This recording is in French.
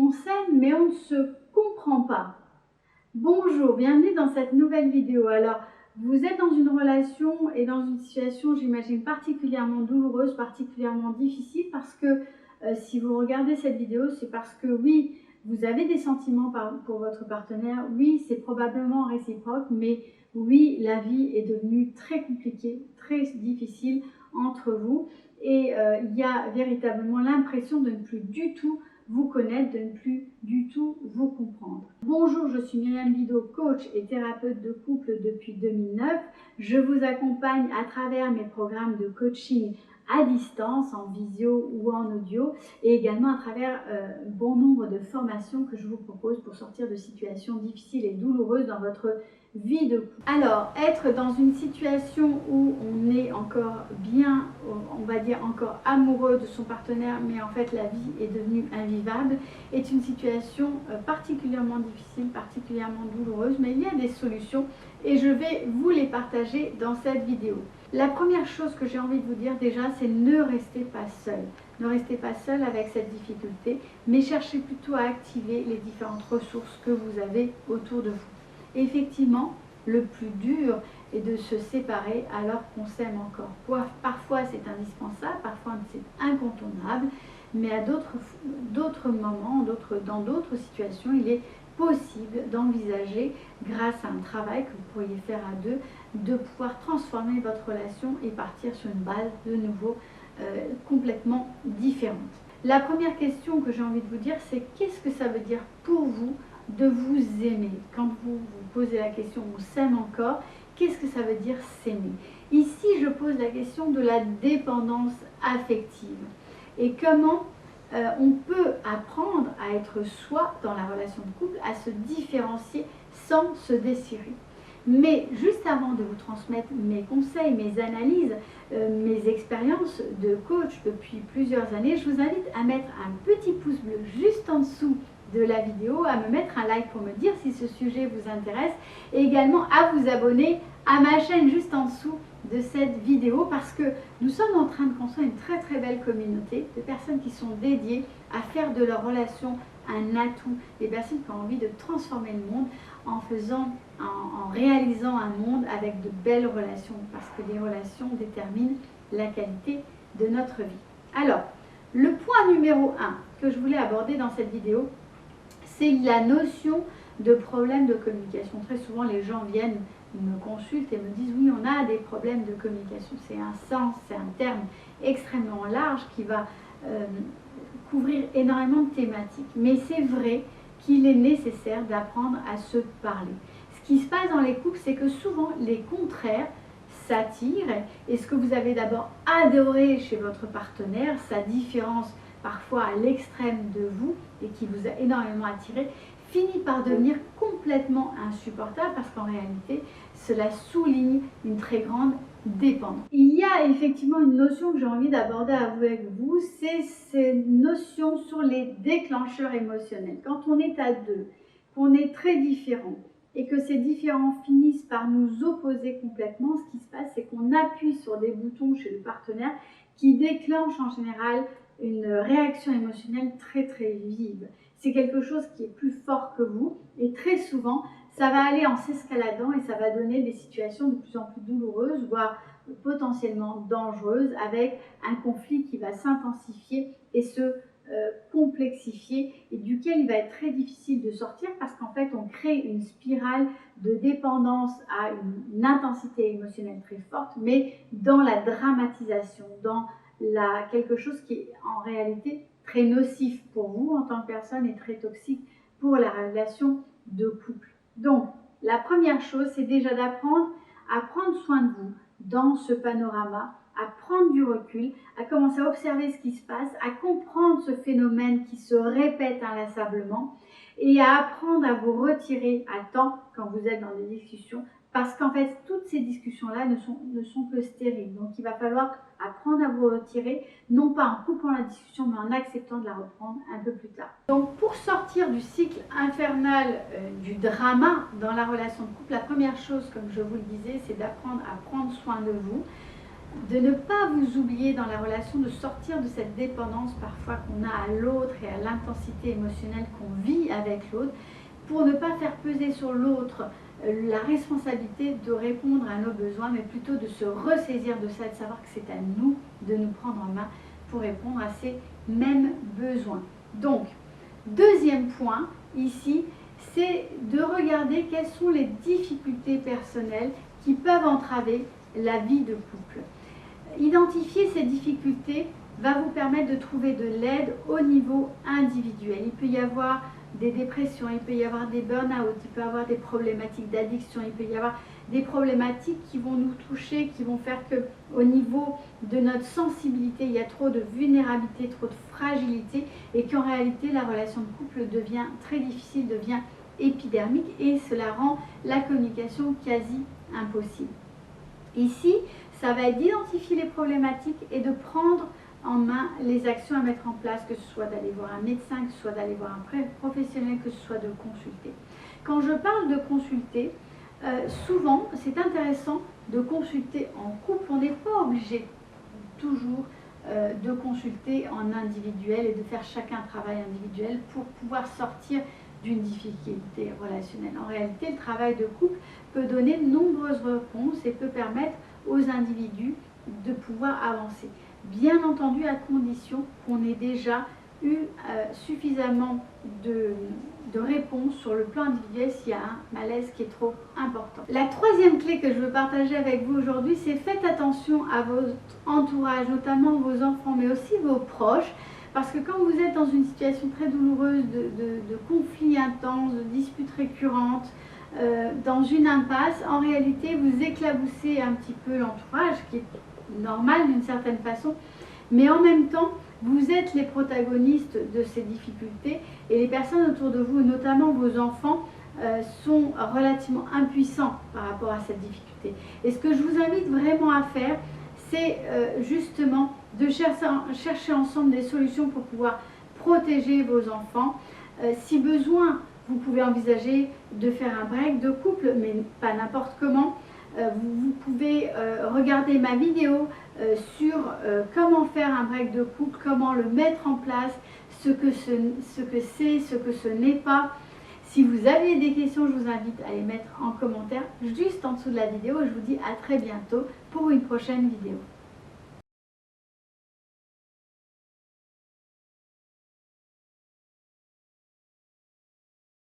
On s'aime mais on ne se comprend pas. Bonjour, bienvenue dans cette nouvelle vidéo. Alors, vous êtes dans une relation et dans une situation, j'imagine, particulièrement douloureuse, particulièrement difficile parce que si vous regardez cette vidéo, c'est parce que oui, vous avez des sentiments pour votre partenaire, oui, c'est probablement réciproque, mais oui, la vie est devenue très compliquée, très difficile entre vous et il y a véritablement l'impression de ne plus du tout vous connaître, de ne plus du tout vous comprendre. Bonjour, je suis Myriam Bido, coach et thérapeute de couple depuis 2009. Je vous accompagne à travers mes programmes de coaching à distance, en visio ou en audio, et également à travers bon nombre de formations que je vous propose pour sortir de situations difficiles et douloureuses dans votre vie de couple. Alors, être dans une situation où on est encore bien, on va dire encore amoureux de son partenaire, mais en fait la vie est devenue invivable, est une situation particulièrement difficile, particulièrement douloureuse, mais il y a des solutions et je vais vous les partager dans cette vidéo. La première chose que j'ai envie de vous dire déjà, c'est ne restez pas seul. Ne restez pas seul avec cette difficulté, mais cherchez plutôt à activer les différentes ressources que vous avez autour de vous. Effectivement, le plus dur est de se séparer alors qu'on s'aime encore. Parfois c'est indispensable, parfois c'est incontournable, mais à d'autres moments, dans d'autres situations, il est possible d'envisager, grâce à un travail que vous pourriez faire à deux, de pouvoir transformer votre relation et partir sur une base de nouveau complètement différente. La première question que j'ai envie de vous dire, c'est qu'est-ce que ça veut dire pour vous de vous aimer? Quand vous vous posez la question on s'aime encore, qu'est-ce que ça veut dire s'aimer? Ici, je pose la question de la dépendance affective et comment on peut apprendre à être soi dans la relation de couple, à se différencier sans se désirer. Mais juste avant de vous transmettre mes conseils, mes analyses, mes expériences de coach depuis plusieurs années, je vous invite à mettre un petit pouce bleu juste en dessous de la vidéo, à me mettre un like pour me dire si ce sujet vous intéresse et également à vous abonner à ma chaîne juste en dessous de cette vidéo parce que nous sommes en train de construire une très très belle communauté de personnes qui sont dédiées à faire de leur relation un atout, des personnes qui ont envie de transformer le monde en réalisant un monde avec de belles relations parce que les relations déterminent la qualité de notre vie. Alors, le point numéro 1 que je voulais aborder dans cette vidéo, c'est la notion de problème de communication. Très souvent, les gens viennent me consultent et me disent oui, on a des problèmes de communication. C'est un sens, c'est un terme extrêmement large qui va couvrir énormément de thématiques. Mais c'est vrai qu'il est nécessaire d'apprendre à se parler. Ce qui se passe dans les couples, c'est que souvent les contraires s'attirent et ce que vous avez d'abord adoré chez votre partenaire, sa différence parfois à l'extrême de vous et qui vous a énormément attiré, finit par devenir complètement insupportable parce qu'en réalité, cela souligne une très grande dépendance. Il y a effectivement une notion que j'ai envie d'aborder avec vous, c'est cette notion sur les déclencheurs émotionnels. Quand on est à deux, qu'on est très différents et que ces différents finissent par nous opposer complètement, ce qui se passe, c'est qu'on appuie sur des boutons chez le partenaire qui déclenchent en général une réaction émotionnelle très très vive. C'est quelque chose qui est plus fort que vous et très souvent ça va aller en s'escaladant et ça va donner des situations de plus en plus douloureuses, voire potentiellement dangereuses, avec un conflit qui va s'intensifier et se complexifier et duquel il va être très difficile de sortir parce qu'en fait on crée une spirale de dépendance à une intensité émotionnelle très forte, mais dans la dramatisation, dans quelque chose qui est en réalité très nocif pour vous en tant que personne et très toxique pour la relation de couple. Donc, la première chose, c'est déjà d'apprendre à prendre soin de vous dans ce panorama, à prendre du recul, à commencer à observer ce qui se passe, à comprendre ce phénomène qui se répète inlassablement et à apprendre à vous retirer à temps quand vous êtes dans des discussions parce qu'en fait, toutes ces discussions-là ne sont que stériles. Donc, il va falloir apprendre à vous retirer, non pas en coupant la discussion, mais en acceptant de la reprendre un peu plus tard. Donc, pour sortir du cycle infernal du drama dans la relation de couple, la première chose, comme je vous le disais, c'est d'apprendre à prendre soin de vous. de ne pas vous oublier dans la relation, de sortir de cette dépendance parfois qu'on a à l'autre et à l'intensité émotionnelle qu'on vit avec l'autre, pour ne pas faire peser sur l'autre la responsabilité de répondre à nos besoins, mais plutôt de se ressaisir de ça, de savoir que c'est à nous de nous prendre en main pour répondre à ces mêmes besoins. Donc, deuxième point ici, c'est de regarder quelles sont les difficultés personnelles qui peuvent entraver la vie de couple. Identifier ces difficultés va vous permettre de trouver de l'aide au niveau individuel. Il peut y avoir des dépressions, il peut y avoir des burn-out, il peut y avoir des problématiques d'addiction, il peut y avoir des problématiques qui vont nous toucher, qui vont faire qu'au niveau de notre sensibilité, il y a trop de vulnérabilité, trop de fragilité, et qu'en réalité, la relation de couple devient très difficile, devient épidermique, et cela rend la communication quasi impossible. Ici, ça va être d'identifier les problématiques et de prendre en main les actions à mettre en place, que ce soit d'aller voir un médecin, que ce soit d'aller voir un professionnel, que ce soit de consulter. Quand je parle de consulter, souvent c'est intéressant de consulter en couple. On n'est pas obligé toujours de consulter en individuel et de faire chacun un travail individuel pour pouvoir sortir d'une difficulté relationnelle. En réalité, le travail de couple peut donner de nombreuses réponses et peut permettre aux individus de pouvoir avancer. Bien entendu, à condition qu'on ait déjà eu suffisamment de réponses sur le plan individuel s'il y a un malaise qui est trop important. La troisième clé que je veux partager avec vous aujourd'hui, c'est faites attention à votre entourage, notamment vos enfants, mais aussi vos proches, parce que quand vous êtes dans une situation très douloureuse de conflits intenses, de disputes récurrentes, dans une impasse, en réalité vous éclaboussez un petit peu l'entourage, qui est normal d'une certaine façon, mais en même temps vous êtes les protagonistes de ces difficultés et les personnes autour de vous, notamment vos enfants, sont relativement impuissants par rapport à cette difficulté. Et ce que je vous invite vraiment à faire, c'est justement de chercher ensemble des solutions pour pouvoir protéger vos enfants. Si besoin, vous pouvez envisager de faire un break de couple, mais pas n'importe comment. Vous pouvez regarder ma vidéo sur comment faire un break de couple, comment le mettre en place, ce que c'est, ce que ce n'est pas. Si vous avez des questions, je vous invite à les mettre en commentaire juste en dessous de la vidéo. Je vous dis à très bientôt pour une prochaine vidéo.